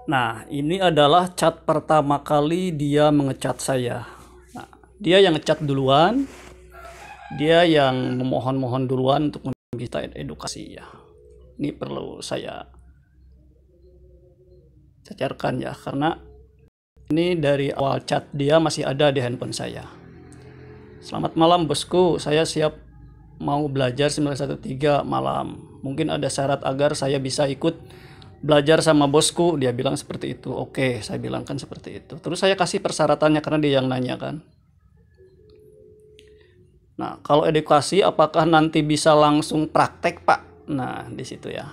Nah, ini adalah chat pertama kali dia mengecat saya. Nah, dia yang ngecat duluan, dia yang memohon-mohon duluan untuk meminta edukasi ya. Ini perlu saya cacarkan ya, karena ini dari awal chat dia masih ada di handphone saya. Selamat malam bosku, saya siap mau belajar 913 malam. Mungkin ada syarat agar saya bisa ikut belajar sama bosku. Dia bilang seperti itu. Oke, saya bilang kan seperti itu. Terus saya kasih persyaratannya karena dia yang nanya kan. Nah, kalau edukasi apakah nanti bisa langsung praktek, Pak? Nah, di situ ya.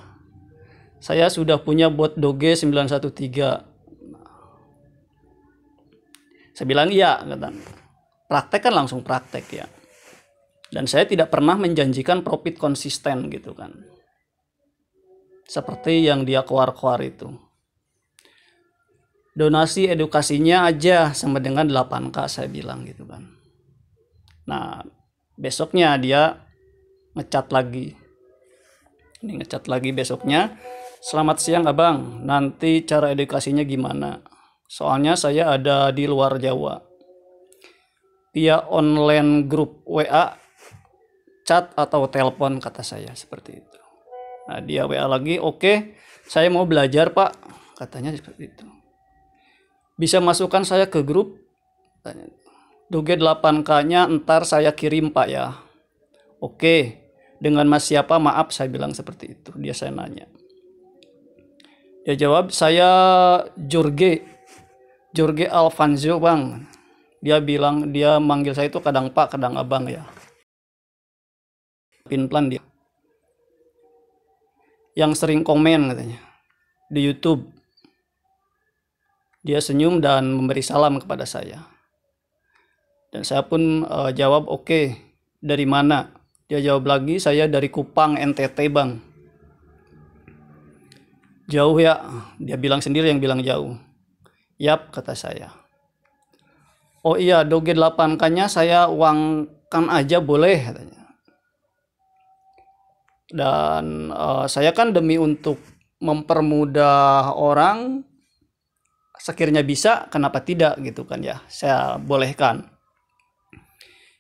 Saya sudah punya bot Doge 913. Saya bilang iya, kata. Praktek kan langsung praktek ya. Dan saya tidak pernah menjanjikan profit konsisten gitu kan. Seperti yang dia keluar-keluar itu. Donasi edukasinya aja sama dengan 8K saya bilang gitu kan. Nah, besoknya dia ngecat lagi. Ini ngecat lagi besoknya. Selamat siang abang, nanti cara edukasinya gimana? Soalnya saya ada di luar Jawa. Via online grup WA, chat atau telepon kata saya seperti itu. Nah dia WA lagi, oke, saya mau belajar pak, katanya seperti itu. Bisa masukkan saya ke grup? Doge 8K-nya ntar saya kirim pak ya. Oke, dengan mas siapa maaf saya bilang seperti itu. Saya nanya. Dia jawab, saya Jorge Alfonso bang. Dia bilang, dia manggil saya itu kadang pak, kadang abang ya. Pinplan dia. Yang sering komen katanya di YouTube. Dia senyum dan memberi salam kepada saya. Dan saya pun jawab oke, dari mana? Dia jawab lagi, saya dari Kupang NTT bang. Jauh ya? Dia bilang sendiri yang bilang jauh. Yap, kata saya. Oh iya, Doge 8K-nya saya uangkan aja boleh katanya. Dan saya kan demi untuk mempermudah orang, sekiranya bisa, kenapa tidak gitu kan ya, saya bolehkan.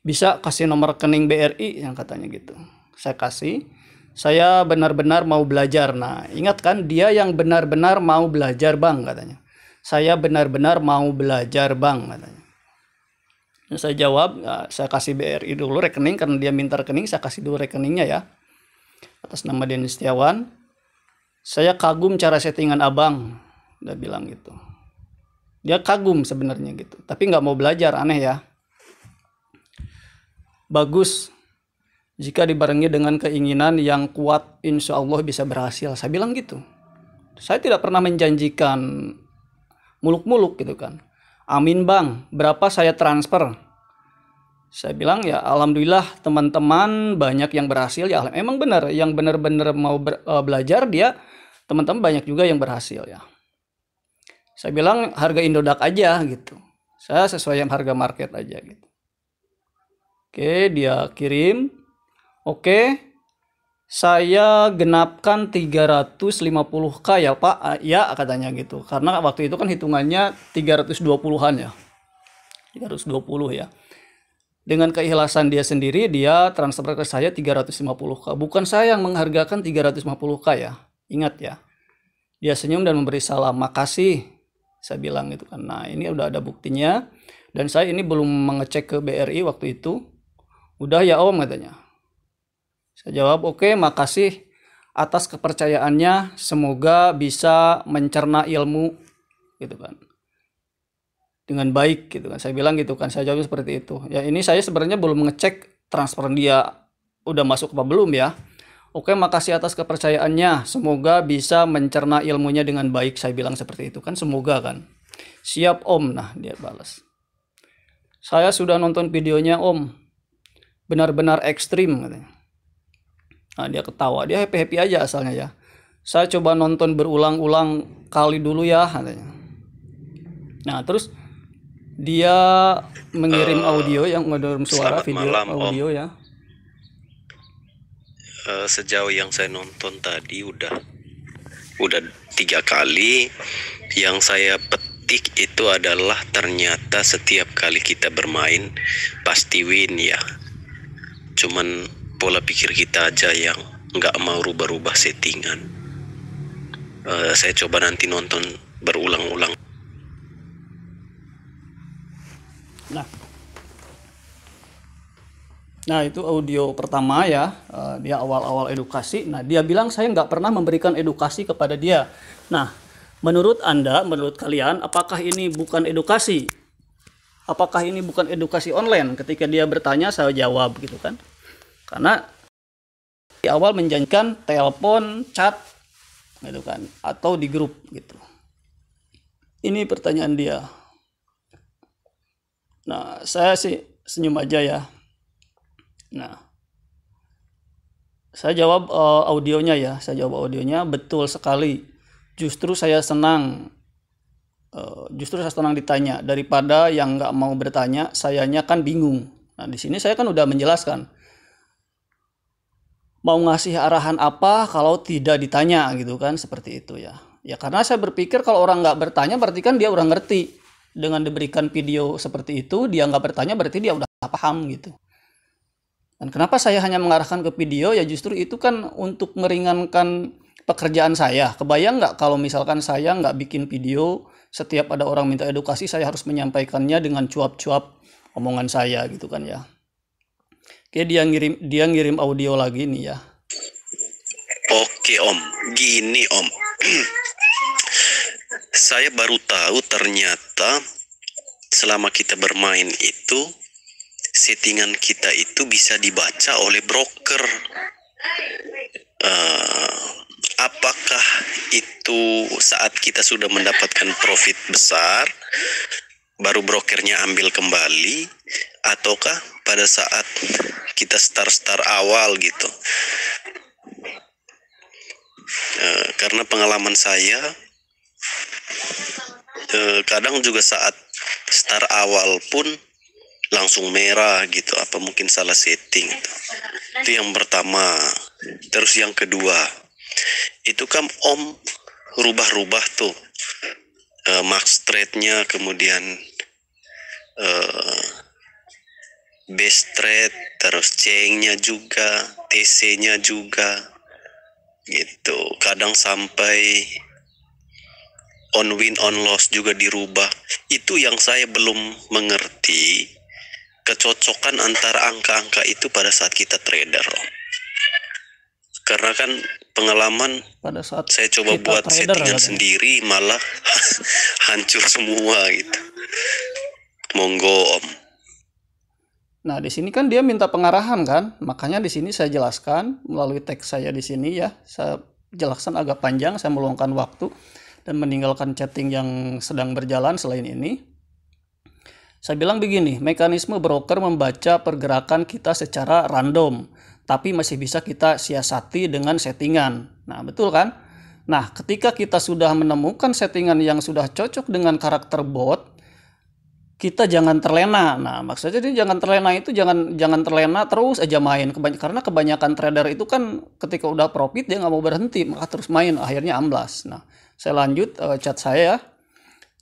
Bisa kasih nomor rekening BRI yang katanya gitu. Saya kasih, saya benar-benar mau belajar. Nah ingat kan, dia yang benar-benar mau belajar bang katanya. Saya benar-benar mau belajar bang katanya. Dan saya jawab, saya kasih BRI dulu rekening, karena dia minta rekening, saya kasih dulu rekeningnya ya. Atas nama Denny Setiawan. Saya kagum cara settingan abang. Dia bilang gitu. Dia kagum sebenarnya gitu. Tapi nggak mau belajar, aneh ya. Bagus. Jika dibarengi dengan keinginan yang kuat, insya Allah bisa berhasil. Saya bilang gitu. Saya tidak pernah menjanjikan muluk-muluk gitu kan. Amin bang, berapa saya transfer? Saya bilang ya alhamdulillah teman-teman banyak yang berhasil ya. Emang benar yang benar-benar mau belajar dia, teman-teman banyak juga yang berhasil ya. Saya bilang harga Indodax aja gitu. Saya sesuai yang harga market aja gitu. Oke, dia kirim. Oke. Saya genapkan 350K ya Pak. Ya katanya gitu. Karena waktu itu kan hitungannya 320-an ya. 320 ya. Dengan keikhlasan dia sendiri, dia transfer ke saya 350K. Bukan saya yang menghargakan 350K ya. Ingat ya. Dia senyum dan memberi salam. Makasih. Saya bilang gitu kan. Nah ini udah ada buktinya. Dan saya ini belum mengecek ke BRI waktu itu. Udah ya om katanya. Saya jawab oke, makasih atas kepercayaannya. Semoga bisa mencerna ilmu. Gitu kan. Dengan baik gitu kan, saya bilang gitu kan, saya jawab seperti itu ya. Ini saya sebenarnya belum ngecek transfer dia udah masuk apa belum ya. Oke, makasih atas kepercayaannya, semoga bisa mencerna ilmunya dengan baik. Saya bilang seperti itu kan, semoga kan. Siap om. Nah dia balas, saya sudah nonton videonya om, benar-benar ekstrim katanya. Nah dia ketawa, dia happy aja asalnya ya. Saya coba nonton berulang-ulang kali dulu ya katanya. Nah terus dia mengirim audio yang mengirim suara video malam, audio om. Ya. Sejauh yang saya nonton tadi udah 3 kali Yang saya petik itu adalah ternyata setiap kali kita bermain pasti win ya. Cuman pola pikir kita aja yang nggak mau rubah-rubah settingan. Saya coba nanti nonton berulang-ulang. Nah itu audio pertama ya, dia awal-awal edukasi. Nah dia bilang saya nggak pernah memberikan edukasi kepada dia. Nah menurut Anda, menurut kalian, apakah ini bukan edukasi? Apakah ini bukan edukasi online? Ketika dia bertanya saya jawab gitu kan. Karena di awal menjanjikan telepon, chat gitu kan, atau di grup gitu. Ini pertanyaan dia. Nah saya sih senyum aja ya. Nah, saya jawab audionya ya. Saya jawab audionya, betul sekali. Justru saya senang ditanya daripada yang nggak mau bertanya. Sayanya kan bingung. Nah, di sini saya kan udah menjelaskan. Mau ngasih arahan apa kalau tidak ditanya gitu kan, seperti itu ya. Ya karena saya berpikir kalau orang nggak bertanya berarti kan dia udah ngerti. Dengan diberikan video seperti itu, dia nggak bertanya berarti dia udah paham gitu. Dan kenapa saya hanya mengarahkan ke video, ya justru itu kan untuk meringankan pekerjaan saya. Kebayang nggak kalau misalkan saya nggak bikin video, setiap ada orang minta edukasi saya harus menyampaikannya dengan cuap-cuap omongan saya gitu kan ya. Oke, dia ngirim audio lagi nih ya. Oke Om, gini Om. Saya baru tahu ternyata selama kita bermain itu settingan kita itu bisa dibaca oleh broker. Apakah itu saat kita sudah mendapatkan profit besar baru brokernya ambil kembali, ataukah pada saat kita start awal gitu? Karena pengalaman saya kadang juga saat start awal pun langsung merah gitu, apa mungkin salah setting gitu. Itu yang pertama. Terus yang kedua, itu kan Om rubah-rubah tuh max trade-nya, kemudian base trade, terus chain-nya juga, TC-nya juga gitu. Kadang sampai on win on loss juga dirubah. Itu yang saya belum mengerti, kecocokan antara angka-angka itu pada saat kita trader. Karena kan pengalaman Pada saat saya coba kita buat trader settingan katanya. sendiri malah hancur semua gitu. Monggo Om. Nah, di sini kan dia minta pengarahan kan, makanya di sini saya jelaskan melalui teks saya di sini ya. Saya jelaskan agak panjang, saya meluangkan waktu dan meninggalkan chatting yang sedang berjalan selain ini. Saya bilang begini, mekanisme broker membaca pergerakan kita secara random, tapi masih bisa kita siasati dengan settingan. Nah, betul kan? Nah, ketika kita sudah menemukan settingan yang sudah cocok dengan karakter bot, kita jangan terlena. Nah, maksudnya jadi jangan terlena itu jangan terlena terus aja main. Karena kebanyakan trader itu kan ketika udah profit dia nggak mau berhenti, maka terus main, akhirnya amblas. Nah, saya lanjut chat saya ya.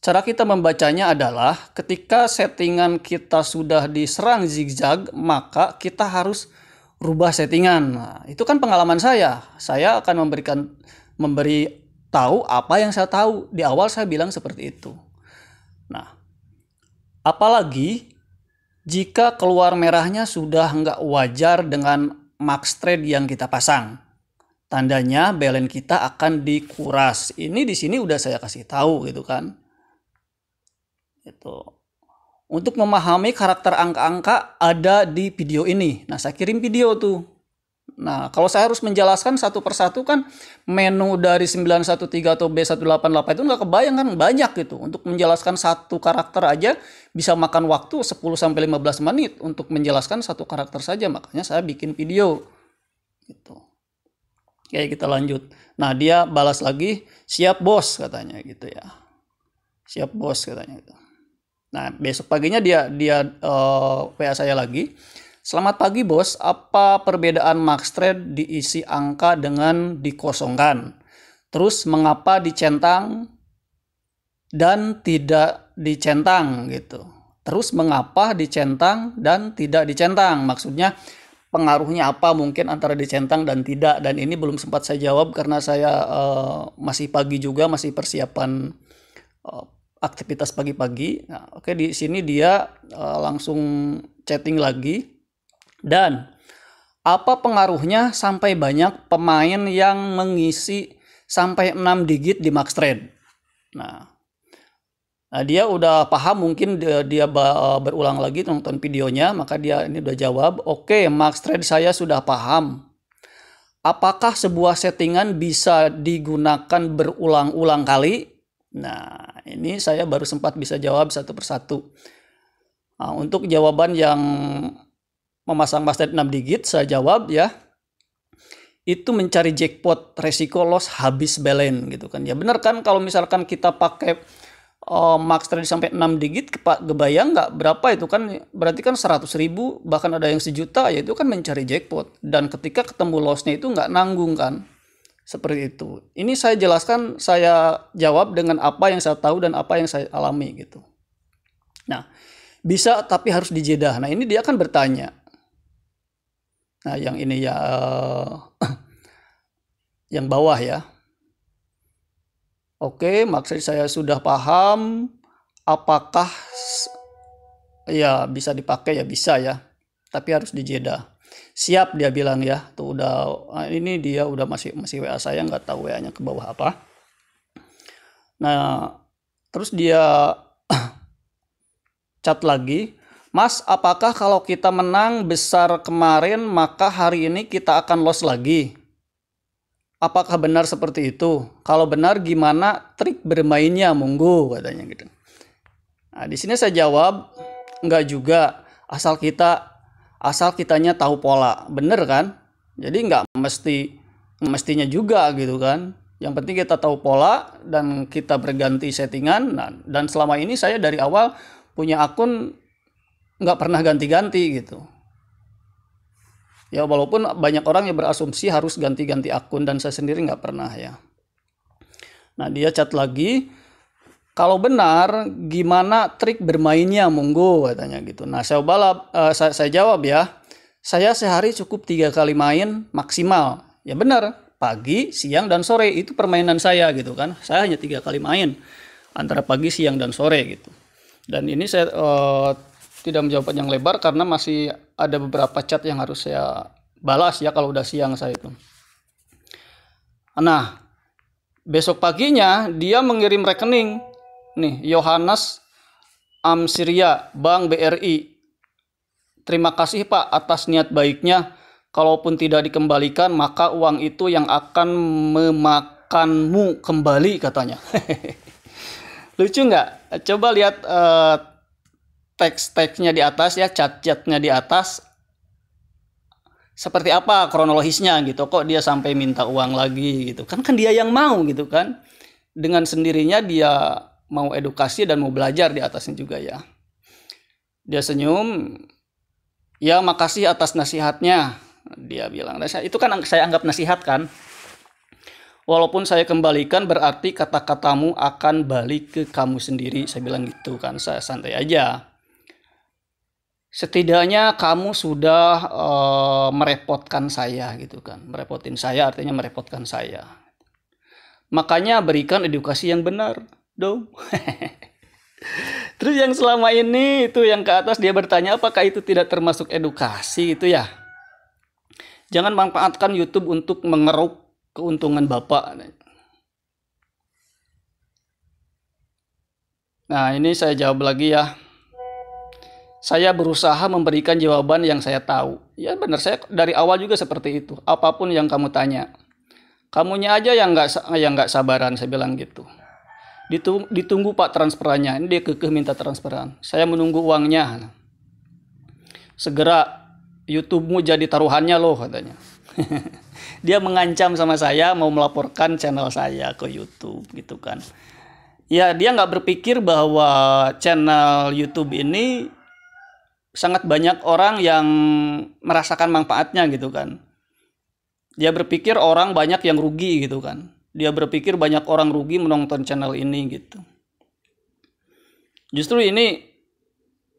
Cara kita membacanya adalah ketika settingan kita sudah diserang zigzag, maka kita harus rubah settingan. Nah, itu kan pengalaman saya. Saya akan memberi tahu apa yang saya tahu. Di awal saya bilang seperti itu. Nah, apalagi jika keluar merahnya sudah nggak wajar dengan max trade yang kita pasang. Tandanya balance kita akan dikuras. Ini di sini udah saya kasih tahu gitu kan. Itu. Untuk memahami karakter angka-angka ada di video ini. Nah, saya kirim video tuh. Nah, kalau saya harus menjelaskan satu persatu kan menu dari 913 atau B188 itu nggak kebayang kan, banyak gitu. Untuk menjelaskan satu karakter aja bisa makan waktu 10-15 menit untuk menjelaskan satu karakter saja. Makanya saya bikin video gitu. Oke, kita lanjut. Nah, dia balas lagi, siap bos katanya gitu ya. Siap bos katanya gitu. Nah, besok paginya dia WA saya lagi. Selamat pagi bos, apa perbedaan max trade diisi angka dengan dikosongkan? Terus mengapa dicentang dan tidak dicentang gitu. Terus mengapa dicentang dan tidak dicentang? Maksudnya pengaruhnya apa mungkin antara dicentang dan tidak, dan ini belum sempat saya jawab karena saya masih pagi juga, masih persiapan eh, aktivitas pagi-pagi. Nah, oke, di sini dia langsung chatting lagi. Dan apa pengaruhnya sampai banyak pemain yang mengisi sampai 6 digit di max trade? Nah, dia udah paham, mungkin dia berulang lagi nonton videonya, maka dia ini udah jawab, oke, max trade saya sudah paham. Apakah sebuah settingan bisa digunakan berulang-ulang kali? Nah, ini saya baru sempat bisa jawab satu persatu. Nah, untuk jawaban yang memasang max trade 6 digit, saya jawab ya, itu mencari jackpot, resiko loss habis balance gitu kan. Ya benar kan, kalau misalkan kita pakai max trade sampai 6 digit, kebayang nggak berapa itu kan, berarti kan 100.000, bahkan ada yang 1 juta, ya itu kan mencari jackpot. Dan ketika ketemu lossnya itu nggak nanggung kan, seperti itu. Ini saya jelaskan, saya jawab dengan apa yang saya tahu dan apa yang saya alami gitu. Nah, bisa tapi harus dijeda. Nah, ini dia akan bertanya. Nah, yang ini ya, yang bawah ya. Oke, maksud saya sudah paham. Apakah ya bisa dipakai? Ya bisa ya, tapi harus dijeda. Siap, dia bilang ya. Tuh udah, ini dia udah masih WA saya, nggak tahu WA-nya ke bawah apa. Nah, terus dia chat lagi, Mas, apakah kalau kita menang besar kemarin maka hari ini kita akan loss lagi? Apakah benar seperti itu? Kalau benar, gimana trik bermainnya? Monggo, katanya gitu. Nah, di sini saya jawab, enggak juga. Asal kitanya tahu pola, bener kan? Jadi enggak mestinya juga gitu kan. Yang penting kita tahu pola dan kita berganti settingan. Nah, dan selama ini saya dari awal punya akun enggak pernah ganti-ganti gitu. Ya walaupun banyak orang yang berasumsi harus ganti-ganti akun, dan saya sendiri nggak pernah ya. Nah, dia chat lagi, kalau benar gimana trik bermainnya, monggo, katanya gitu. Nah, saya jawab ya, saya sehari cukup 3 kali main maksimal. Ya benar, pagi, siang, dan sore itu permainan saya gitu kan. Saya hanya 3 kali main antara pagi, siang, dan sore gitu. Dan ini saya tidak menjawab yang lebar karena masih ada beberapa chat yang harus saya balas ya kalau udah siang saya itu. Nah, besok paginya dia mengirim rekening. Nih, Yohanes Amsiria, Bank BRI. Terima kasih Pak atas niat baiknya. Kalaupun tidak dikembalikan, maka uang itu yang akan memakanmu kembali, katanya. Lucu nggak? Coba lihat teks-teksnya di atas ya, chat-chatnya di atas, seperti apa kronologisnya gitu, kok dia sampai minta uang lagi gitu kan dia yang mau gitu kan, dengan sendirinya dia mau edukasi dan mau belajar di atasnya juga ya. Dia senyum, ya makasih atas nasihatnya, dia bilang. Itu kan saya anggap nasihat kan, walaupun saya kembalikan berarti kata-katamu akan balik ke kamu sendiri, saya bilang gitu kan. Saya santai aja. Setidaknya kamu sudah merepotkan saya gitu kan. Merepotin saya artinya merepotkan saya. Makanya berikan edukasi yang benar dong. Terus yang selama ini itu yang ke atas dia bertanya, apakah itu tidak termasuk edukasi itu ya? Jangan manfaatkan YouTube untuk mengeruk keuntungan Bapak. Nah, ini saya jawab lagi ya. Saya berusaha memberikan jawaban yang saya tahu. Ya benar, saya dari awal juga seperti itu. Apapun yang kamu tanya, kamunya aja yang nggak sabaran, saya bilang gitu. Ditunggu Pak transferannya. Ini dia kekeh minta transferan. Saya menunggu uangnya. Segera YouTube-mu jadi taruhannya loh, katanya. Dia mengancam sama saya mau melaporkan channel saya ke YouTube gitu kan. Ya dia nggak berpikir bahwa channel YouTube ini sangat banyak orang yang merasakan manfaatnya gitu kan. Dia berpikir orang banyak yang rugi gitu kan. Dia berpikir banyak orang rugi menonton channel ini gitu. Justru ini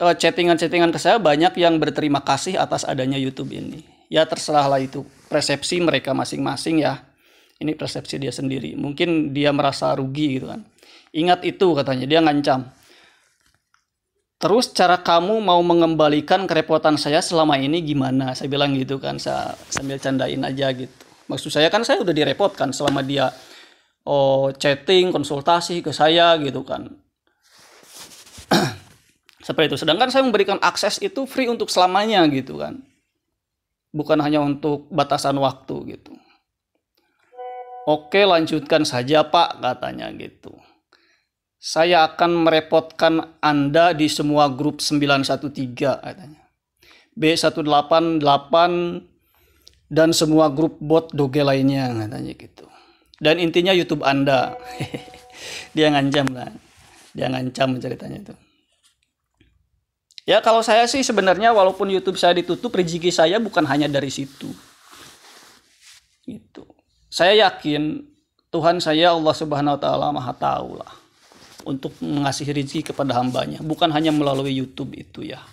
chattingan-chattingan ke saya banyak yang berterima kasih atas adanya YouTube ini. Ya terserahlah itu persepsi mereka masing-masing ya. Ini persepsi dia sendiri. Mungkin dia merasa rugi gitu kan. Ingat itu katanya, dia ngancam. Terus cara kamu mau mengembalikan kerepotan saya selama ini gimana? Saya bilang gitu kan, saya sambil candain aja gitu. Maksud saya kan saya udah direpotkan selama dia chatting, konsultasi ke saya gitu kan. Seperti itu. Sedangkan saya memberikan akses itu free untuk selamanya gitu kan. Bukan hanya untuk batasan waktu gitu. Oke, lanjutkan saja Pak, katanya gitu. Saya akan merepotkan Anda di semua grup 913 katanya. B188 dan semua grup bot doge lainnya katanya gitu. Dan intinya YouTube Anda. Dia ngancam kan. Dia ngancam ceritanya itu. Ya kalau saya sih sebenarnya walaupun YouTube saya ditutup, rezeki saya bukan hanya dari situ. Gitu. Saya yakin Tuhan saya Allah Subhanahu wa taala Maha tahu lah untuk mengasih rezeki kepada hambanya, bukan hanya melalui YouTube itu ya.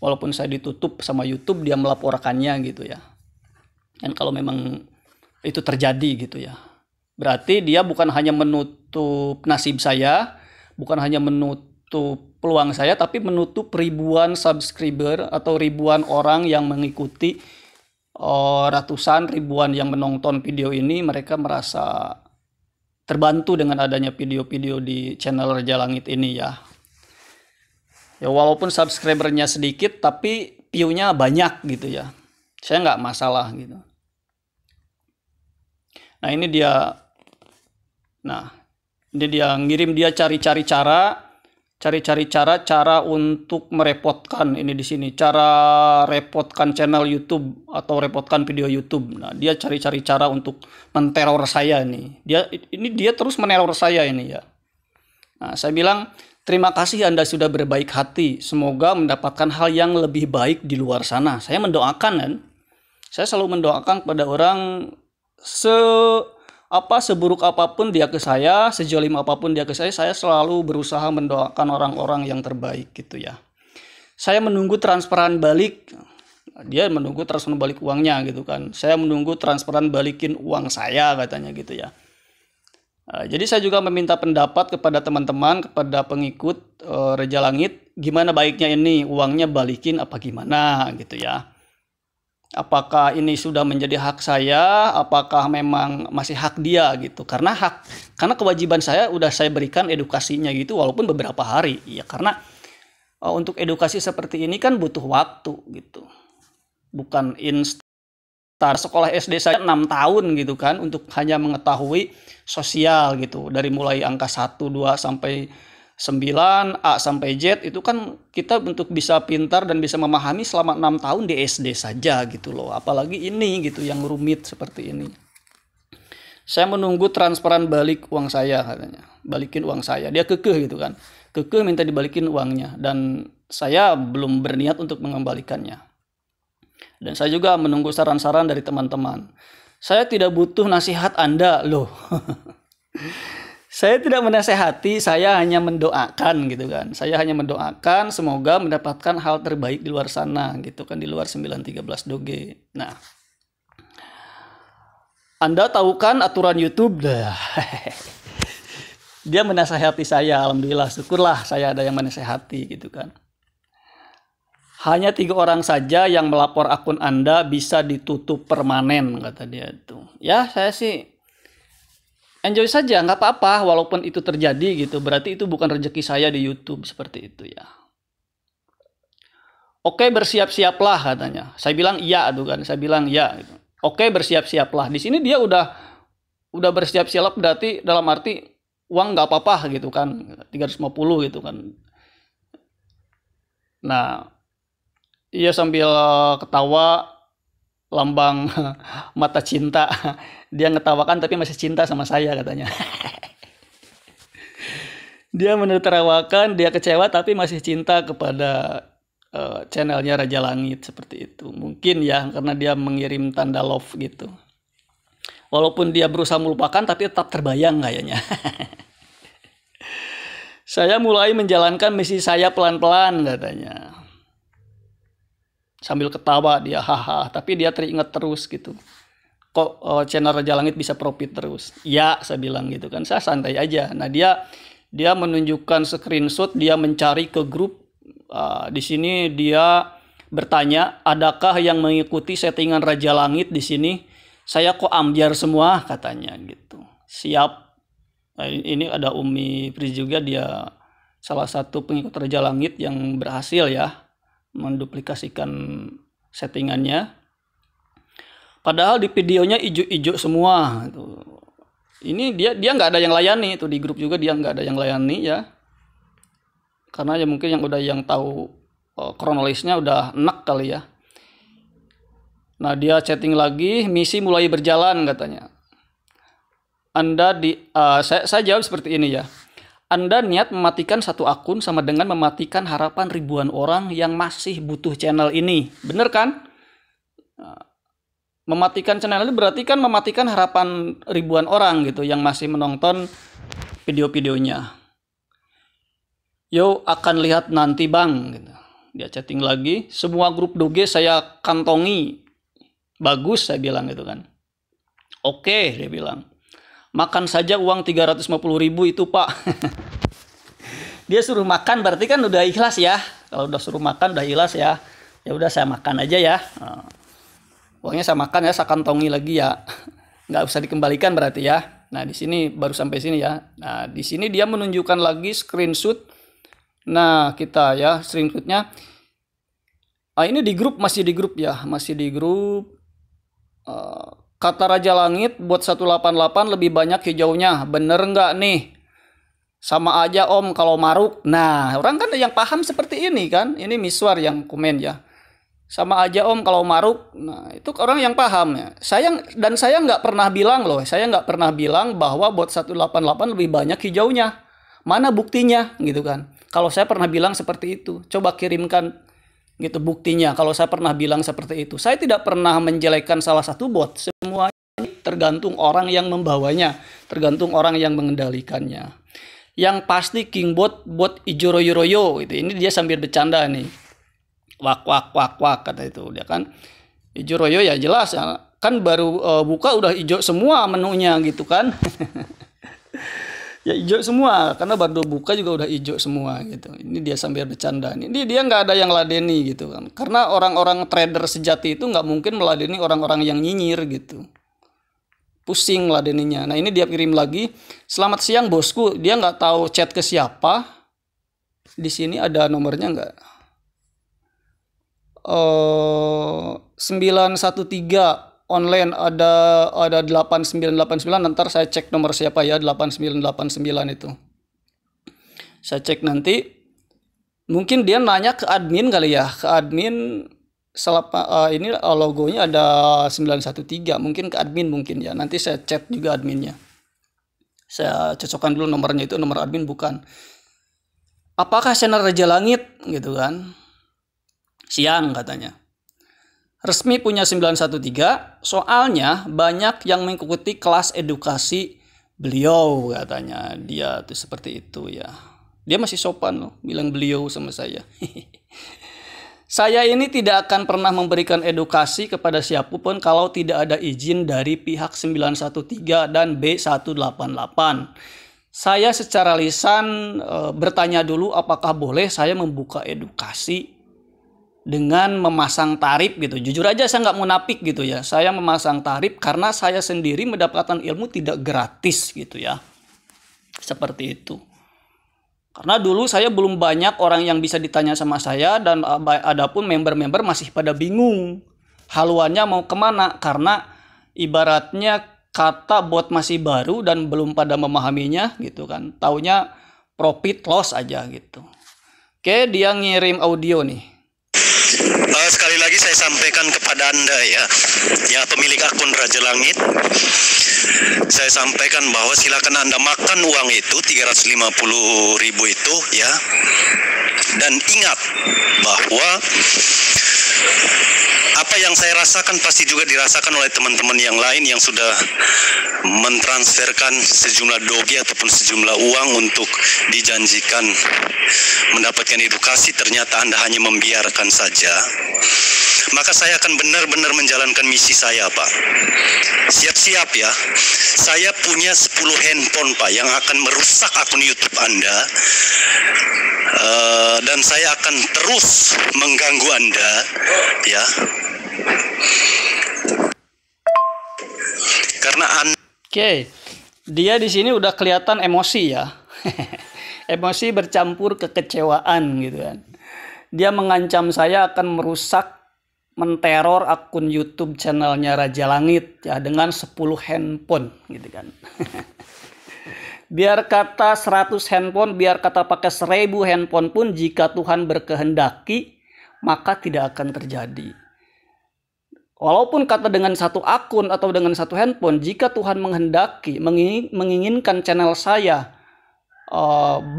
Walaupun saya ditutup sama YouTube, dia melaporkannya gitu ya. Dan kalau memang itu terjadi gitu ya, berarti dia bukan hanya menutup nasib saya, bukan hanya menutup peluang saya, tapi menutup ribuan subscriber atau ribuan orang yang mengikuti, ratusan ribuan yang menonton video ini. Mereka merasa terbantu dengan adanya video-video di channel Raja Langit ini ya. Ya walaupun subscribernya sedikit tapi view-nya banyak gitu ya. Saya nggak masalah gitu. Nah ini dia. Nah ini dia ngirim, dia cari-cari cara untuk merepotkan ini di sini. Cara repotkan channel YouTube atau repotkan video YouTube. Nah, dia cari-cari cara untuk menteror saya nih. Dia terus meneror saya ini ya. Nah, saya bilang, terima kasih Anda sudah berbaik hati. Semoga mendapatkan hal yang lebih baik di luar sana. Saya mendoakan kan. Saya selalu mendoakan kepada orang seburuk apapun dia ke saya, sejolim apapun dia ke saya selalu berusaha mendoakan orang-orang yang terbaik gitu ya. Saya menunggu transferan balik, dia menunggu transferan balik uangnya gitu kan. Saya menunggu transferan balikin uang saya katanya gitu ya. Jadi saya juga meminta pendapat kepada teman-teman, kepada pengikut Raja Langit, gimana baiknya ini uangnya balikin apa gimana gitu ya. Apakah ini sudah menjadi hak saya, apakah memang masih hak dia gitu. Karena kewajiban saya udah saya berikan edukasinya gitu walaupun beberapa hari. Ya karena untuk edukasi seperti ini kan butuh waktu gitu. Bukan instan. Sekolah SD saya 6 tahun gitu kan untuk hanya mengetahui sosial gitu. Dari mulai angka 1, 2 sampai 9, A sampai Z itu kan kita untuk bisa pintar dan bisa memahami selama 6 tahun di SD saja gitu loh. Apalagi ini gitu yang rumit seperti ini. Saya menunggu transferan balik uang saya katanya. Balikin uang saya. Dia kekeh gitu kan. Kekeh minta dibalikin uangnya. Dan saya belum berniat untuk mengembalikannya. Dan saya juga menunggu saran-saran dari teman-teman. Saya tidak butuh nasihat Anda loh. Saya tidak menasehati, saya hanya mendoakan gitu kan. Saya hanya mendoakan semoga mendapatkan hal terbaik di luar sana gitu kan, di luar 913 doge. Nah, Anda tahu kan aturan YouTube? Dia menasehati saya, alhamdulillah, syukurlah saya ada yang menasehati gitu kan. Hanya 3 orang saja yang melapor akun Anda bisa ditutup permanen kata dia itu. Ya, saya sih enjoy saja, nggak apa-apa walaupun itu terjadi gitu. Berarti itu bukan rezeki saya di YouTube seperti itu ya. Oke, bersiap-siaplah katanya. Saya bilang iya tuh kan. Saya bilang iya gitu. Oke, bersiap-siaplah. Di sini dia udah bersiap-siap berarti dalam arti uang nggak apa-apa gitu kan. 350 gitu kan. Nah, ia sambil ketawa lambang mata cinta. Dia ngetawakan tapi masih cinta sama saya katanya. Dia menertawakan, dia kecewa tapi masih cinta kepada channelnya Raja Langit seperti itu. Mungkin ya karena dia mengirim tanda love gitu. Walaupun dia berusaha melupakan tapi tetap terbayang kayaknya. Saya mulai menjalankan misi saya pelan-pelan katanya. Sambil ketawa dia, haha. Tapi dia teringat terus gitu. Kok channel Raja Langit bisa profit terus? Ya, saya bilang gitu kan. Saya santai aja. Nah, dia menunjukkan screenshot, dia mencari ke grup. Di sini dia bertanya, adakah yang mengikuti settingan Raja Langit di sini? Saya kok ambiar semua katanya gitu. Siap. Nah, ini ada Umi Pris juga, dia salah satu pengikut Raja Langit yang berhasil ya menduplikasikan settingannya. Padahal di videonya ijo-ijo semua. Ini dia nggak ada yang layani, itu di grup juga dia nggak ada yang layani ya. Karena ya mungkin yang tahu kronologisnya udah enak kali ya. Nah, dia chatting lagi, misi mulai berjalan katanya. Saya jawab seperti ini ya. Anda niat mematikan satu akun sama dengan mematikan harapan ribuan orang yang masih butuh channel ini. Bener kan? Mematikan channel ini berarti kan mematikan harapan ribuan orang gitu yang masih menonton video-videonya. Yo, akan lihat nanti bang gitu. Dia chatting lagi, semua grup doge saya kantongi. Bagus, saya bilang gitu kan. Oke, dia bilang. Makan saja uang 350.000 itu pak. Dia suruh makan berarti kan udah ikhlas ya. Kalau udah suruh makan udah ikhlas ya. Ya udah saya makan aja ya. Uangnya saya makan ya, saya kantongi lagi ya. Nggak usah dikembalikan berarti ya. Nah, di sini baru sampai sini ya. Nah, di sini dia menunjukkan lagi screenshot. Nah, kita ya screenshotnya. Ini di grup, masih di grup ya. Masih di grup. Kata Raja Langit buat 188 lebih banyak hijaunya. Bener nggak nih? Sama aja om kalau maruk. Nah, orang kan yang paham seperti ini kan. Ini Miswar yang komen ya. Sama aja om kalau maruk. Nah, itu orang yang paham ya. Saya nggak pernah bilang loh. Saya nggak pernah bilang bahwa bot 188 lebih banyak hijaunya. Mana buktinya gitu kan. Kalau saya pernah bilang seperti itu. Coba kirimkan gitu buktinya kalau saya pernah bilang seperti itu. Saya tidak pernah menjelekkan salah satu bot. Semua tergantung orang yang membawanya, tergantung orang yang mengendalikannya. Yang pasti King bot ijo royo gitu. Ini dia sambil bercanda nih. Wak kata itu dia kan. Ijo royo ya jelas ya. Kan baru buka udah ijo semua menunya gitu kan. Ya hijau semua karena baru buka juga udah hijau semua gitu. Ini dia sambil bercanda. Ini dia nggak ada yang ladeni gitu kan. Karena orang-orang trader sejati itu nggak mungkin meladeni orang-orang yang nyinyir gitu. Pusing ladeninya. Nah, ini dia kirim lagi. Selamat siang bosku. Dia nggak tahu chat ke siapa. Di sini ada nomornya nggak? 913 online ada 8989. Ntar saya cek nomor siapa ya, 8989 itu. Saya cek nanti. Mungkin dia nanya ke admin kali ya, ke admin. Ini logonya ada 913, mungkin ke admin mungkin ya. Nanti saya chat juga adminnya. Saya cocokkan dulu nomornya, itu nomor admin bukan. Apakah channel Raja Langit gitu kan? Siang katanya. Resmi punya 913, soalnya banyak yang mengikuti kelas edukasi beliau katanya. Dia tuh seperti itu ya. Dia masih sopan loh, bilang beliau sama saya. Saya ini tidak akan pernah memberikan edukasi kepada siapapun kalau tidak ada izin dari pihak 913 dan B188. Saya secara lisan bertanya dulu apakah boleh saya membuka edukasi dengan memasang tarif gitu. Jujur aja saya nggak munafik gitu ya. Saya memasang tarif karena saya sendiri mendapatkan ilmu tidak gratis gitu ya. Seperti itu. Karena dulu saya belum banyak orang yang bisa ditanya sama saya, dan adapun member-member masih pada bingung haluannya mau kemana, karena ibaratnya kata bot masih baru dan belum pada memahaminya gitu kan. Taunya profit loss aja gitu. Oke, dia ngirim audio nih. Sekali lagi saya sampaikan kepada Anda ya pemilik akun Raja Langit. Saya sampaikan bahwa silakan Anda makan uang itu 350.000 itu ya. Dan ingat bahwa Apa yang saya rasakan pasti juga dirasakan oleh teman-teman yang lain yang sudah mentransferkan sejumlah doge ataupun sejumlah uang untuk dijanjikan mendapatkan edukasi, ternyata Anda hanya membiarkan saja. Maka saya akan benar-benar menjalankan misi saya, Pak. Siap-siap ya. Saya punya 10 handphone, Pak, yang akan merusak akun YouTube Anda. Dan saya akan terus mengganggu Anda, ya. Karena Oke, dia di sini udah kelihatan emosi ya. Emosi bercampur kekecewaan gitu kan. Dia mengancam saya akan merusak, menteror akun YouTube channelnya Raja Langit ya dengan 10 handphone gitu kan. Biar kata 100 handphone, biar kata pakai 1000 handphone pun, jika Tuhan berkehendaki maka tidak akan terjadi. Walaupun kata dengan satu akun atau dengan satu handphone, jika Tuhan menghendaki, menginginkan channel saya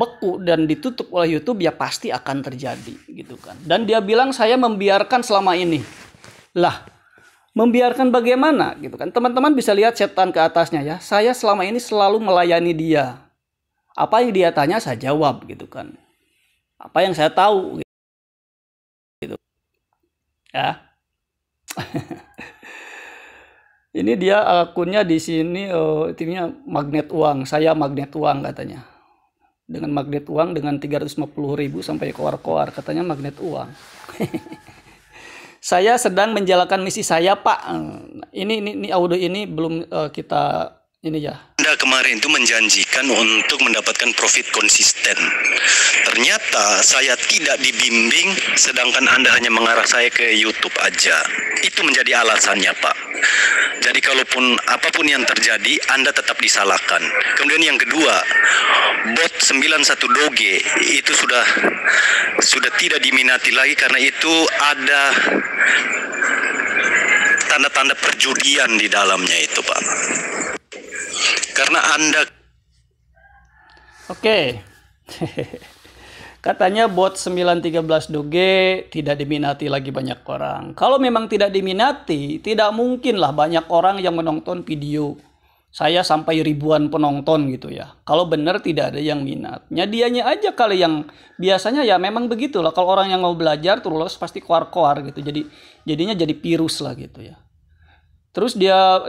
beku dan ditutup oleh YouTube, ya pasti akan terjadi gitu kan. Dan dia bilang saya membiarkan selama ini. Lah, membiarkan bagaimana gitu kan? Teman-teman bisa lihat setan ke atasnya ya. Saya selama ini selalu melayani dia. Apa yang dia tanya saya jawab gitu kan. Apa yang saya tahu gitu. Ya. Ini dia akunnya di sini, timnya magnet uang. Saya magnet uang katanya. Dengan magnet uang dengan 350.000 sampai koar-koar, katanya magnet uang. Saya sedang menjalankan misi saya, Pak. Ini audio ini belum kita ini ya. Anda kemarin itu menjanjikan untuk mendapatkan profit konsisten. Ternyata saya tidak dibimbing, sedangkan Anda hanya mengarah saya ke YouTube aja. Itu menjadi alasannya, Pak. Jadi kalaupun apapun yang terjadi, Anda tetap disalahkan. Kemudian yang kedua, bot 91 doge itu sudah tidak diminati lagi karena itu ada tanda-tanda perjudian di dalamnya itu, Pak. Karena Anda Oke. Katanya bot 913 doge tidak diminati lagi banyak orang. Kalau memang tidak diminati, tidak mungkinlah banyak orang yang menonton video saya sampai ribuan penonton gitu ya. Kalau benar tidak ada yang minatnya, dianya aja kali yang biasanya ya memang begitulah. Kalau orang yang mau belajar terus pasti koar-koar gitu. Jadinya jadi virus lah gitu ya. Terus dia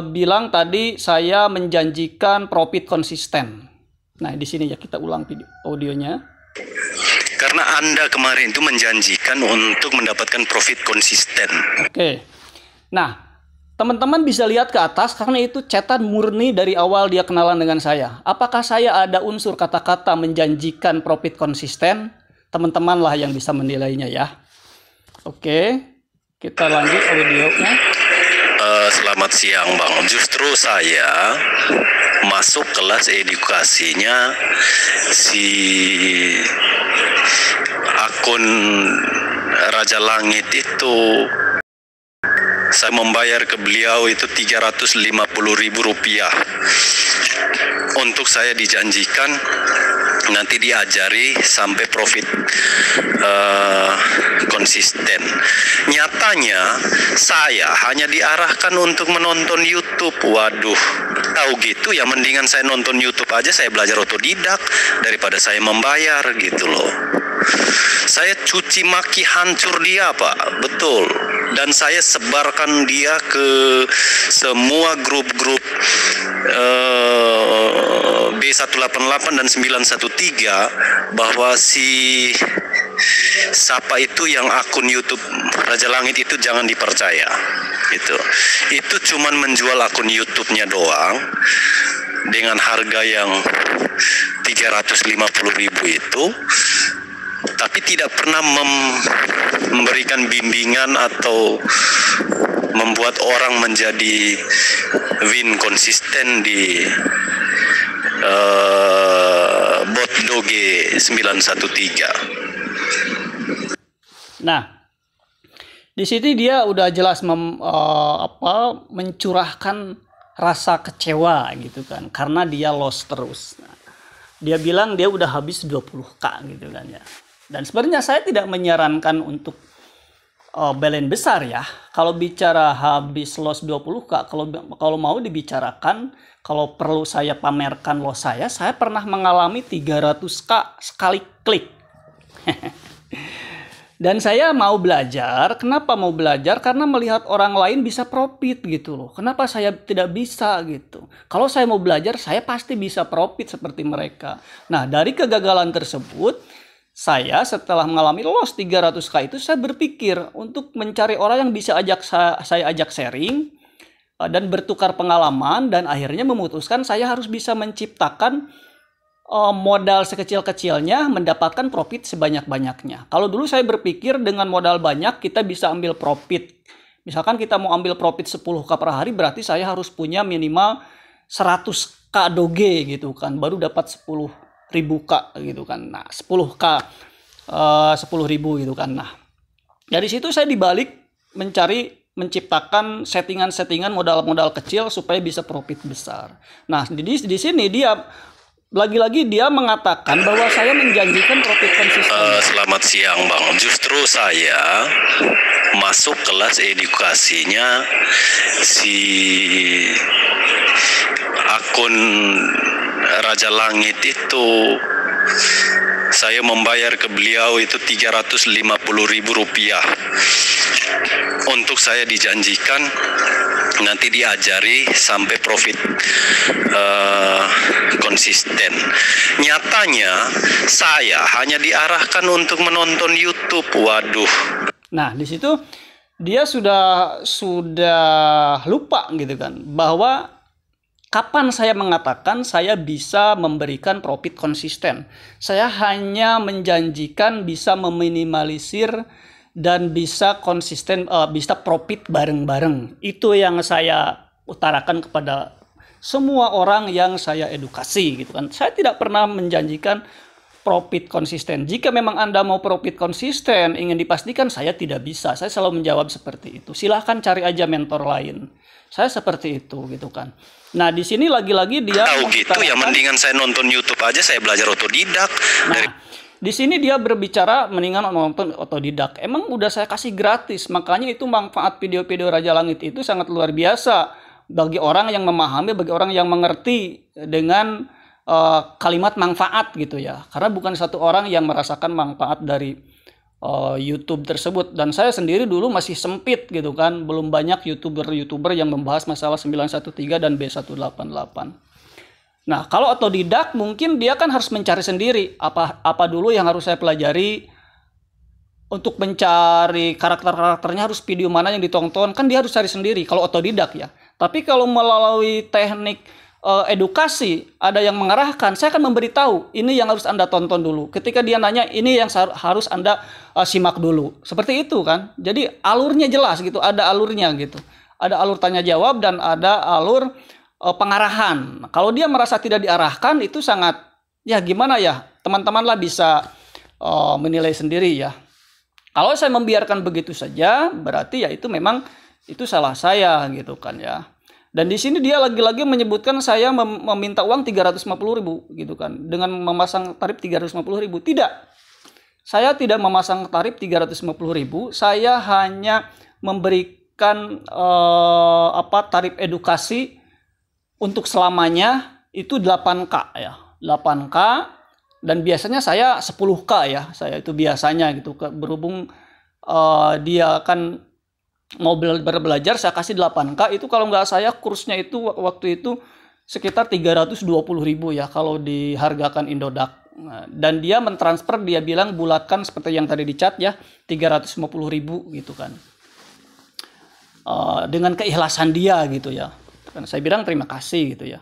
bilang tadi saya menjanjikan profit konsisten. Nah, di sini ya kita ulang audionya. Karena Anda kemarin itu menjanjikan untuk mendapatkan profit konsisten. Oke. Nah, teman-teman bisa lihat ke atas karena itu chatan murni dari awal dia kenalan dengan saya. Apakah saya ada unsur kata-kata menjanjikan profit konsisten? Teman-teman lah yang bisa menilainya ya. Oke. Kita lanjut audionya. Selamat siang, Bang. Justru saya masuk kelas edukasinya si akun Raja Langit itu. Saya membayar ke beliau itu Rp350.000 untuk saya dijanjikan nanti diajari sampai profit konsisten. Nyatanya saya hanya diarahkan untuk menonton YouTube. Waduh, tahu gitu ya, mendingan saya nonton YouTube aja, saya belajar otodidak daripada saya membayar gitu loh. Saya cuci maki hancur dia, Pak, betul. Dan saya sebarkan dia ke semua grup-grup B188 dan 913 bahwa si Sapa itu yang akun YouTube Raja Langit itu jangan dipercaya. Itu cuman menjual akun YouTube-nya doang dengan harga yang 350.000 itu, tapi tidak pernah memberikan bimbingan atau membuat orang menjadi win konsisten di bot doge 913. Nah, di sini dia udah jelas mencurahkan rasa kecewa gitu kan, karena dia lost terus. Nah, dia bilang dia udah habis 20k gitu kan ya. Dan sebenarnya saya tidak menyarankan untuk balance besar ya. Kalau bicara habis loss 20k, kalau mau dibicarakan, kalau perlu saya pamerkan loss saya pernah mengalami 300k sekali klik. Dan saya mau belajar. Kenapa mau belajar? Karena melihat orang lain bisa profit gitu loh. Kenapa saya tidak bisa gitu? Kalau saya mau belajar, saya pasti bisa profit seperti mereka. Nah, dari kegagalan tersebut, saya setelah mengalami loss 300k itu, saya berpikir untuk mencari orang yang bisa saya ajak sharing dan bertukar pengalaman, dan akhirnya memutuskan saya harus bisa menciptakan modal sekecil-kecilnya mendapatkan profit sebanyak-banyaknya. Kalau dulu saya berpikir dengan modal banyak kita bisa ambil profit. Misalkan kita mau ambil profit 10k per hari, berarti saya harus punya minimal 100k doge gitu kan, baru dapat 10.000 k gitu kan. Nah, 10k 10.000 gitu kan. Nah, dari situ saya dibalik menciptakan settingan-settingan modal-modal kecil supaya bisa profit besar. Nah, di sini dia lagi-lagi dia mengatakan bahwa saya menjanjikan profit konsisten. Selamat siang Bang. Justru saya masuk kelas edukasinya si akun Raja Langit itu. Saya membayar ke beliau itu 350.000 rupiah. Untuk saya dijanjikan nanti diajari sampai profit konsisten. Nyatanya saya hanya diarahkan untuk menonton YouTube. Waduh. Nah, di situ dia sudah lupa gitu kan, bahwa kapan saya mengatakan saya bisa memberikan profit konsisten. Saya hanya menjanjikan bisa meminimalisir dan bisa konsisten, bisa profit bareng-bareng. Itu yang saya utarakan kepada semua orang yang saya edukasi gitu kan. Saya tidak pernah menjanjikan profit konsisten. Jika memang Anda mau profit konsisten, ingin dipastikan, saya tidak bisa. Saya selalu menjawab seperti itu. Silahkan cari aja mentor lain. Saya seperti itu gitu kan. Nah, di sini lagi-lagi dia tahu gitu ya, mendingan saya nonton YouTube aja, saya belajar otodidak. Di sini dia berbicara mendingan nonton otodidak. Emang udah saya kasih gratis. Makanya itu manfaat video-video Raja Langit itu sangat luar biasa bagi orang yang memahami, bagi orang yang mengerti dengan kalimat manfaat gitu ya. Karena bukan satu orang yang merasakan manfaat dari YouTube tersebut. Dan saya sendiri dulu masih sempit gitu kan. Belum banyak YouTuber yang membahas masalah 913 dan B188. Nah, kalau otodidak mungkin dia kan harus mencari sendiri apa dulu yang harus saya pelajari. Untuk mencari karakternya harus video mana yang ditonton, kan dia harus cari sendiri kalau otodidak ya. Tapi kalau melalui teknik edukasi, ada yang mengarahkan, saya akan memberitahu ini yang harus Anda tonton dulu. Ketika dia nanya, ini yang harus Anda simak dulu. Seperti itu kan. Jadi alurnya jelas gitu, ada alurnya gitu. Ada alur tanya jawab dan ada alur pengarahan. Kalau dia merasa tidak diarahkan, itu sangat, ya gimana ya, teman-teman lah bisa menilai sendiri ya. Kalau saya membiarkan begitu saja, berarti ya itu memang itu salah saya gitu kan ya. Dan di sini dia lagi-lagi menyebutkan saya meminta uang 350.000 gitu kan, dengan memasang tarif 350.000. Tidak, saya tidak memasang tarif 350.000. Saya hanya memberikan tarif edukasi untuk selamanya itu 8k ya, 8k, dan biasanya saya 10k ya, saya itu biasanya gitu. Berhubung dia kan mau belajar, saya kasih 8k. Itu kalau nggak saya kursnya itu waktu itu sekitar 320.000 ya kalau dihargakan Indodax. Dan dia mentransfer, dia bilang bulatkan seperti yang tadi di chat ya, 350.000 gitu kan. Dengan keikhlasan dia gitu ya. Kan saya bilang terima kasih gitu ya.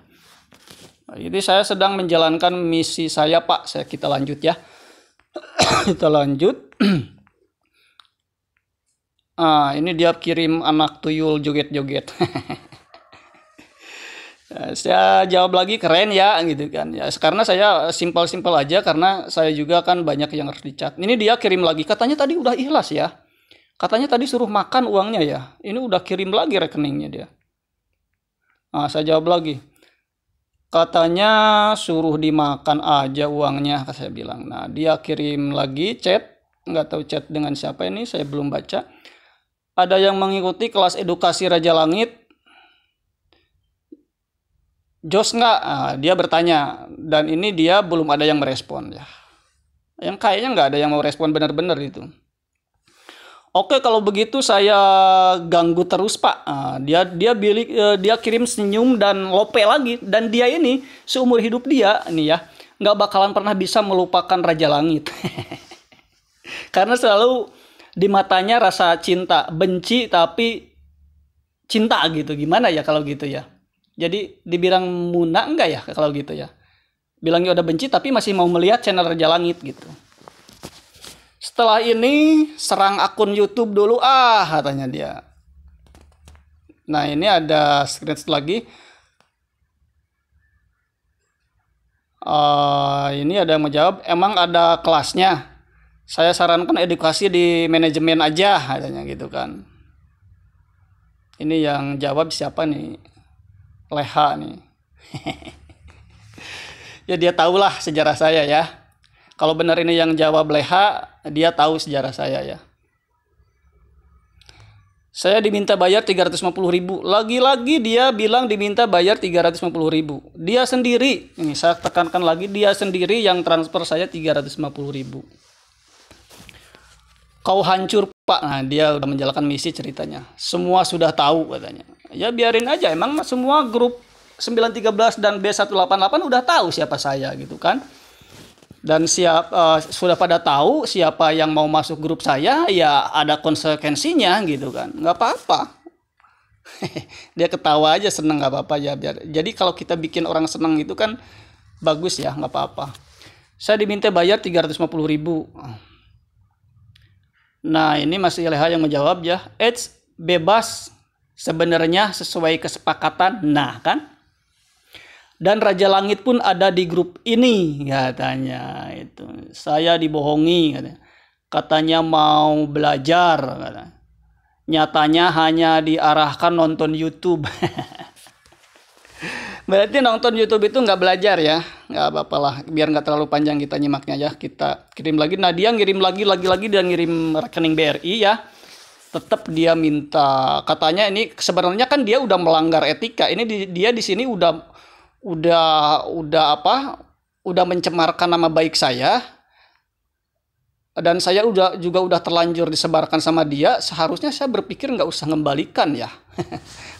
Jadi saya sedang menjalankan misi saya, Pak. Kita lanjut ya. Kita lanjut. Ini dia kirim anak tuyul joget-joget. Saya jawab lagi, keren ya gitu kan. Ya, karena saya simpel-simpel aja, karena saya juga kan banyak yang harus dicat. Ini dia kirim lagi. Katanya tadi udah ikhlas ya. Katanya tadi suruh makan uangnya ya. Ini udah kirim lagi rekeningnya dia. Saya jawab lagi. Katanya suruh dimakan aja uangnya, saya bilang. Nah, dia kirim lagi chat. Nggak tahu chat dengan siapa ini, saya belum baca. Ada yang mengikuti kelas edukasi Raja Langit. Jos nggak? Nah, dia bertanya, dan ini dia belum ada yang merespon ya. Yang kayaknya nggak ada yang mau respon benar-benar itu. Oke, kalau begitu saya ganggu terus Pak. Nah, dia kirim senyum dan lope lagi, dan dia ini seumur hidup dia nih ya nggak bakalan pernah bisa melupakan Raja Langit. Karena selalu di matanya rasa cinta, benci tapi cinta gitu. Gimana ya kalau gitu ya? Jadi dibilang muna enggak ya kalau gitu ya? Bilangnya udah benci tapi masih mau melihat channel Raja Langit gitu. Setelah ini serang akun YouTube dulu katanya dia. Nah, ini ada screenshot lagi. Ini ada yang menjawab, emang ada kelasnya? Saya sarankan edukasi di manajemen aja katanya gitu kan. Ini yang jawab siapa nih? Leha nih. Ya dia tahulah sejarah saya ya. Kalau benar ini yang jawab Leha, dia tahu sejarah saya ya. Saya diminta bayar 350.000. Lagi-lagi dia bilang diminta bayar 350.000. Dia sendiri, ini saya tekankan lagi, dia sendiri yang transfer saya 350.000. Kau hancur Pak. Nah, dia udah menjalankan misi ceritanya. Semua sudah tahu katanya. Ya biarin aja, emang semua grup 913 dan B188 udah tahu siapa saya gitu kan. Dan sudah pada tahu siapa yang mau masuk grup saya, ya ada konsekuensinya gitu kan. Nggak apa-apa. Dia ketawa aja, seneng, nggak apa-apa ya. Jadi kalau kita bikin orang seneng itu kan bagus ya, nggak apa-apa. Saya diminta bayar 350.000. Nah, ini masih Leha yang menjawab ya. Bebas sebenarnya sesuai kesepakatan. Nah kan. Dan Raja Langit pun ada di grup ini katanya. Itu saya dibohongi katanya mau belajar katanya. Nyatanya hanya diarahkan nonton YouTube. Berarti nonton YouTube itu nggak belajar ya. Nggak apa-apa lah, biar nggak terlalu panjang kita nyimaknya ya. Kita kirim lagi. Nah, dia ngirim lagi dan ngirim rekening BRI ya. Tetap dia minta, katanya ini sebenarnya kan dia udah melanggar etika. Ini dia di sini udah mencemarkan nama baik saya, dan saya udah terlanjur disebarkan sama dia. Seharusnya saya berpikir nggak usah ngembalikan ya.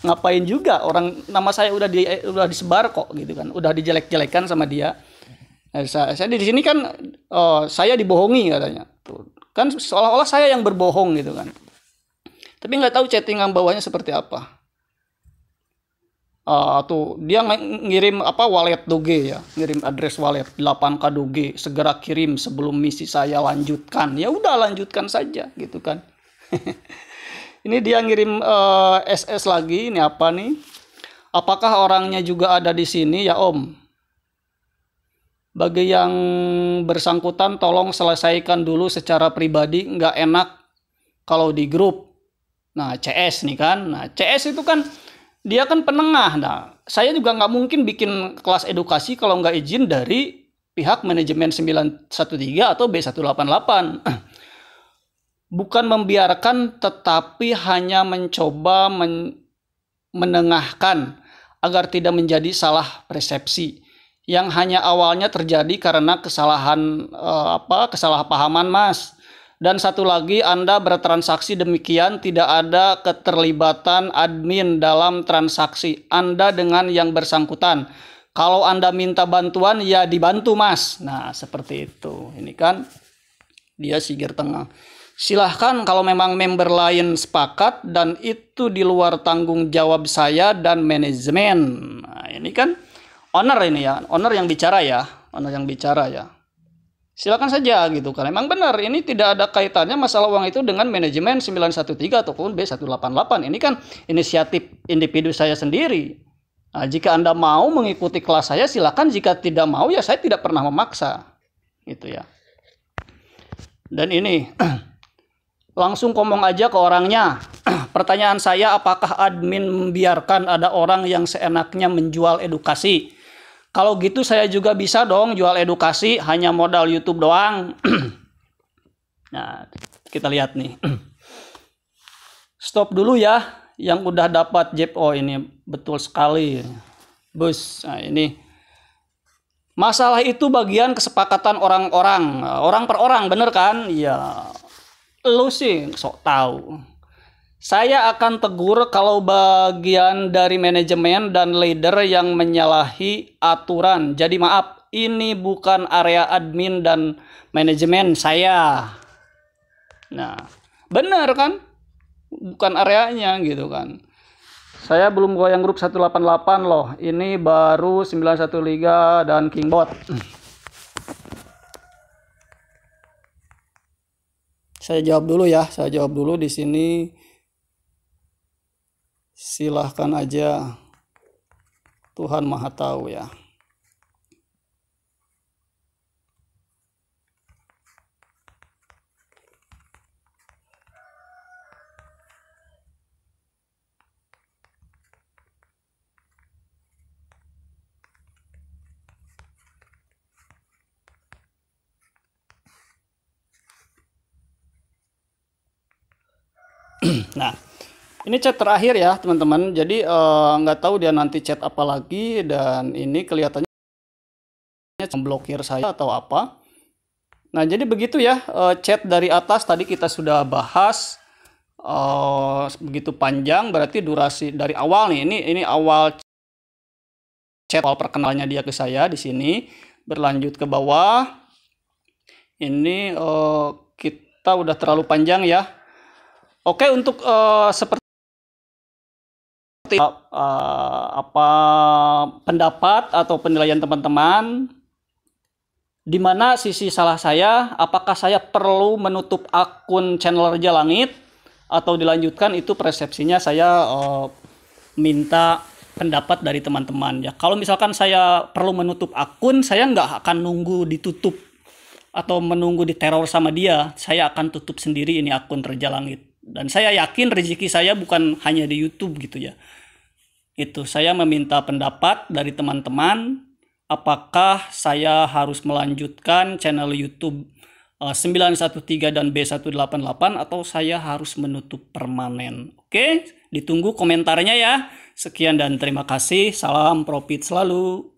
Ngapain juga, orang nama saya udah disebar kok gitu kan, udah dijelek-jelekan sama dia. Saya di sini kan saya dibohongi katanya tuh kan, seolah-olah saya yang berbohong gitu kan, tapi nggak tahu chattingan bawahnya seperti apa. Tuh dia ngirim wallet Doge ya, ngirim address wallet 8K Doge, segera kirim sebelum misi saya lanjutkan. Ya udah, lanjutkan saja gitu kan. Ini dia ngirim SS lagi. Ini apa nih? Apakah orangnya juga ada di sini ya Om? Bagi yang bersangkutan tolong selesaikan dulu secara pribadi, nggak enak kalau di grup. Nah, CS nih kan. Nah, CS itu kan dia kan penengah. Nah, saya juga nggak mungkin bikin kelas edukasi kalau nggak izin dari pihak manajemen 913 atau B188. Bukan membiarkan, tetapi hanya mencoba menengahkan agar tidak menjadi salah persepsi yang hanya awalnya terjadi karena kesalahpahaman Mas. Dan satu lagi, Anda bertransaksi demikian tidak ada keterlibatan admin dalam transaksi Anda dengan yang bersangkutan. Kalau Anda minta bantuan ya dibantu Mas. Nah, seperti itu. Ini kan dia Sigir Tengah. Silahkan kalau memang member lain sepakat dan itu di luar tanggung jawab saya dan manajemen. Nah, ini kan owner ini ya, owner yang bicara ya. Silakan saja gitu kan. Emang benar ini tidak ada kaitannya masalah uang itu dengan manajemen 913 ataupun B188. Ini kan inisiatif individu saya sendiri. Nah, jika Anda mau mengikuti kelas saya silakan, jika tidak mau ya saya tidak pernah memaksa. Gitu ya. Dan ini langsung ngomong aja ke orangnya. Pertanyaan saya, apakah admin membiarkan ada orang yang seenaknya menjual edukasi? Kalau gitu saya juga bisa dong jual edukasi, hanya modal YouTube doang. Nah, kita lihat nih. Stop dulu ya yang udah dapat JEP. Oh, ini betul sekali, bos. Nah, ini masalah itu bagian kesepakatan orang-orang, orang per orang, bener kan? Ya, lu sih sok tahu. Saya akan tegur kalau bagian dari manajemen dan leader yang menyalahi aturan. Jadi maaf, ini bukan area admin dan manajemen saya. Nah, bener kan? Bukan areanya gitu kan. Saya belum goyang grup 188 loh. Ini baru 91 Liga dan Kingbot. Saya jawab dulu ya. Saya jawab dulu di sini. Silahkan aja. Tuhan Maha Tahu ya. Nah, ini chat terakhir ya teman-teman. Jadi nggak tahu dia nanti chat apa lagi, dan ini kelihatannya memblokir saya atau apa. Nah, jadi begitu ya, chat dari atas tadi kita sudah bahas begitu panjang, berarti durasi dari awal nih. Ini awal chat, awal perkenalannya dia ke saya di sini, berlanjut ke bawah. Ini kita udah terlalu panjang ya. Oke, untuk seperti apa pendapat atau penilaian teman-teman, di mana sisi salah saya, apakah saya perlu menutup akun channel Reja Langit atau dilanjutkan, itu persepsinya saya minta pendapat dari teman-teman ya. Kalau misalkan saya perlu menutup akun, saya nggak akan nunggu ditutup atau menunggu diteror sama dia. Saya akan tutup sendiri ini akun Reja Langit. Dan saya yakin rezeki saya bukan hanya di YouTube gitu ya. Itu saya meminta pendapat dari teman-teman, apakah saya harus melanjutkan channel YouTube 913 dan B188 atau saya harus menutup permanen. Oke, ditunggu komentarnya ya. Sekian dan terima kasih. Salam profit selalu.